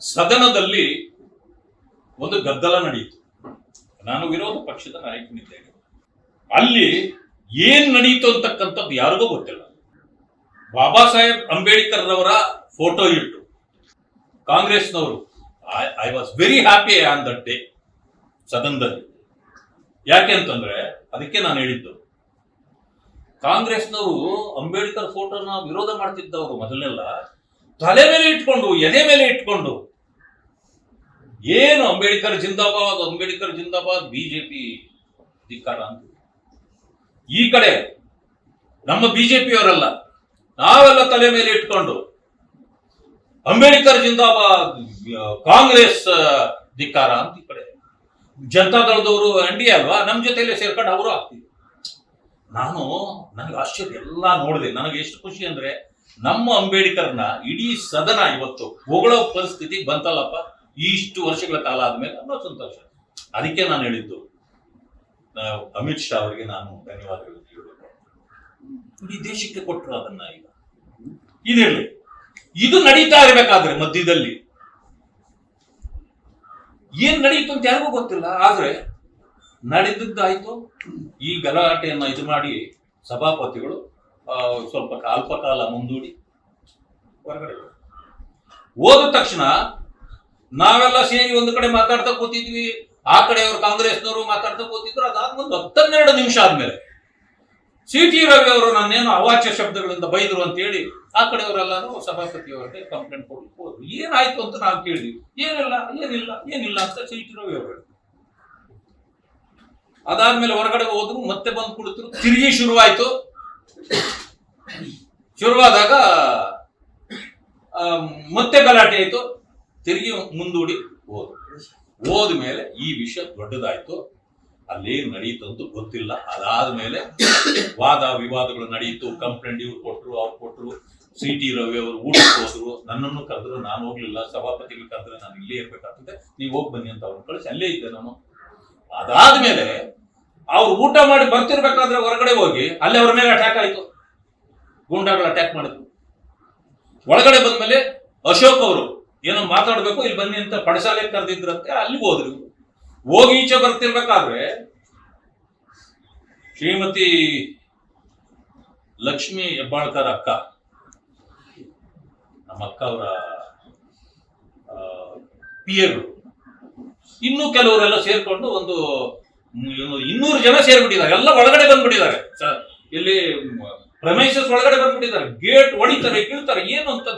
ಸದನದಲ್ಲಿ ಒಂದು ಗದ್ದಲ ನಡೆಯಿತು. ನಾನು ವಿರೋಧ ಪಕ್ಷದ ನಾಯಕನಿದ್ದೇನೆ. ಅಲ್ಲಿ ಏನ್ ನಡೀತು ಅಂತಕ್ಕಂಥದ್ದು ಯಾರಿಗೂ ಗೊತ್ತಿಲ್ಲ. ಬಾಬಾ ಸಾಹೇಬ್ ಅಂಬೇಡ್ಕರ್ ರವರ ಫೋಟೋ ಇಟ್ಟು ಕಾಂಗ್ರೆಸ್ನವರು, I was very happy on that day ಸದನದಲ್ಲಿ. ಯಾಕೆ ಅಂತಂದ್ರೆ ಅದಕ್ಕೆ ನಾನು ಹೇಳಿದ್ದು, ಕಾಂಗ್ರೆಸ್ನವರು ಅಂಬೇಡ್ಕರ್ ಫೋಟೋನ ವಿರೋಧ ಮಾಡ್ತಿದ್ದವರು ಮೊದಲೆಲ್ಲ ತಲೆ ಮೇಲೆ ಇಟ್ಕೊಂಡು, ಎದೆ ಮೇಲೆ ಇಟ್ಕೊಂಡು, ಏನು ಅಂಬೇಡ್ಕರ್ ಜಿಂದಾಬಾದ್, ಅಂಬೇಡ್ಕರ್ ಜಿಂದಾಬಾದ್, ಬಿಜೆಪಿ ಧಿಕ್ಕಾರ ಅಂತ. ಈ ಕಡೆ ನಮ್ಮ ಬಿಜೆಪಿಯವರೆಲ್ಲ ನಾವೆಲ್ಲ ತಲೆ ಮೇಲೆ ಇಟ್ಕೊಂಡು ಅಂಬೇಡ್ಕರ್ ಜಿಂದಾಬಾದ್, ಕಾಂಗ್ರೆಸ್ ಧಿಕ್ಕಾರ ಅಂತ. ಈ ಕಡೆ ಜನತಾದಳದವರು NDA ಅಲ್ವಾ, ನಮ್ಮ ಜೊತೆಯಲ್ಲೇ ಸೇರ್ಕೊಂಡು ಅವರು ಆಗ್ತಿದ್ರು. ನನಗೆ ಆಶ್ಚರ್ಯ ಎಲ್ಲ ನೋಡಿದೆ. ನನಗೆ ಎಷ್ಟು ಖುಷಿ ಅಂದ್ರೆ, ನಮ್ಮ ಅಂಬೇಡ್ಕರ್ನ ಇಡೀ ಸದನ ಇವತ್ತು ಹೊಗಳೋ ಪರಿಸ್ಥಿತಿ ಬಂತಲ್ಲಪ್ಪ ಇಷ್ಟು ವರ್ಷಗಳ ಕಾಲ ಆದ್ಮೇಲೆ ಅನ್ನೋ ಸಂತೋಷ. ಅದಕ್ಕೆ ನಾನು ಹೇಳಿದ್ದು, ಅಮಿತ್ ಶಾ ಅವರಿಗೆ ನಾನು ಧನ್ಯವಾದಗಳು ಹೇಳಬೇಕು. ಇಡೀ ದೇಶಕ್ಕೆ ಕೊಟ್ಟರು ಅದನ್ನ. ಈಗ ಇದಿರಲಿ, ಇದು ನಡೀತಾ ಇರಬೇಕಾದ್ರೆ ಮಧ್ಯದಲ್ಲಿ ಏನ್ ನಡೀತು ಅಂತ ಯಾರಿಗೂ ಗೊತ್ತಿಲ್ಲ. ಆದ್ರೆ ನಡೆದಿದ್ದಾಯ್ತು. ಈ ಗಲಾಟೆಯನ್ನ ಇದು ಮಾಡಿ ಸಭಾಪತಿಗಳು ಸ್ವಲ್ಪ ಅಲ್ಪಕಾಲ ಮುಂದೂಡಿ ಹೊರಗಡೆ ಹೋದ ತಕ್ಷಣ ನಾವೆಲ್ಲ ಸೇರಿ ಒಂದು ಕಡೆ ಮಾತಾಡ್ತಾ ಕೂತಿದ್ವಿ. ಆ ಕಡೆ ಅವರು ಕಾಂಗ್ರೆಸ್ನವರು ಮಾತಾಡ್ತಾ ಕೂತಿದ್ರು. ಅದಾದ್ಮೇಲೆ 12 ನಿಮಿಷ ಆದ್ಮೇಲೆ CT ರವಿ ಅವರು ನನ್ನೇನು ಅವಾಚ್ಯ ಶಬ್ದಗಳಿಂದ ಬೈದ್ರು ಅಂತ ಹೇಳಿ ಆ ಕಡೆಯವರೆಲ್ಲಾನು ಸಭಾಪತಿಯವರಿಗೆ ಕಂಪ್ಲೇಂಟ್ ಕೊಡ್ಲಿಕ್ಕೆ ಹೋದ್ರು. ಏನಾಯ್ತು ಅಂತ ನಾವು ಕೇಳಿದ್ವಿ. ಏನಿಲ್ಲ ಅಂತ CT ರವಿ ಅವರು. ಅದಾದ್ಮೇಲೆ ಹೊರಗಡೆ ಹೋದ್ರು, ಮತ್ತೆ ಬಂದು ಕುಳಿತರು. ತಿರುಗಿ ಶುರುವಾದಾಗ ಮತ್ತೆ ಗಲಾಟೆ ಆಯ್ತು. ತಿರುಗಿ ಮುಂದೂಡಿ ಹೋದ ಮೇಲೆ ಈ ವಿಷಯ ದೊಡ್ಡದಾಯ್ತು. ಅಲ್ಲೇನು ನಡೀತು ಅಂತ ಗೊತ್ತಿಲ್ಲ. ಅದಾದ್ಮೇಲೆ ವಾದ ವಿವಾದಗಳು ನಡೀತು. ಕಂಪ್ಲೇಂಟ್ ಇವ್ರು ಕೊಟ್ರು, ಅವ್ರು ಕೊಟ್ರು. CT ರವಿ ಅವರು ಊಟಕ್ಕೆ ಹೋದ್ರು. ನನ್ನನ್ನು ಕರೆದ್ರು, ನಾನು ಹೋಗ್ಲಿಲ್ಲ. ಸಭಾಪತಿಗಳು ಕರೆದ್ರೆ ನಾನು ಇಲ್ಲೇ ಇರ್ಬೇಕಾಗ್ತದೆ, ನೀವು ಹೋಗಿ ಬನ್ನಿ ಅಂತ ಅವ್ರನ್ನ ಕಳಿಸಿ ಅಲ್ಲೇ ಇದ್ದೆ ನಾನು. ಅದಾದ್ಮೇಲೆ ಅವ್ರು ಊಟ ಮಾಡಿ ಬರ್ತಿರ್ಬೇಕಾದ್ರೆ ಹೊರಗಡೆ ಹೋಗಿ ಅಲ್ಲಿ ಅವ್ರ ಮೇಲೆ ಅಟ್ಯಾಕ್ ಆಯ್ತು. ಗೂಂಡಾಗಳು ಅಟ್ಯಾಕ್ ಮಾಡಿದ್ರು. ಒಳಗಡೆ ಬಂದ್ಮೇಲೆ ಅಶೋಕ್ ಅವರು ಏನೋ ಮಾತಾಡ್ಬೇಕು, ಇಲ್ಲಿ ಬನ್ನಿ ಅಂತ ಪಡಸಾಲೆ ಕರೆದಿದ್ರಂತೆ. ಅಲ್ಲಿಗೆ ಹೋದ್ರು. ಹೋಗಿ ಈಚೆ ಬರ್ತಿರ್ಬೇಕಾದ್ರೆ ಶ್ರೀಮತಿ ಲಕ್ಷ್ಮಿ ಹೆಬ್ಬಾಳ್ಕರ್ ಅಕ್ಕ, ನಮ್ಮ ಅಕ್ಕ ಅವರ PAಗಳು, ಇನ್ನೂ ಕೆಲವರೆಲ್ಲ ಸೇರ್ಕೊಂಡು ಒಂದು 200 ಜನ ಸೇರ್ಬಿಟ್ಟಿದ್ದಾರೆ. ಎಲ್ಲ ಒಳಗಡೆ ಬಂದ್ಬಿಟ್ಟಿದ್ದಾರೆ. ಇಲ್ಲಿ ಪ್ರಮೈಸಸ್ ಒಳಗಡೆ ಬಂದ್ಬಿಟ್ಟಿದ್ದಾರೆ. ಗೇಟ್ ಹೊಡಿತಾರೆ, ಕೀಳ್ತಾರೆ. ಏನು ಅಂತ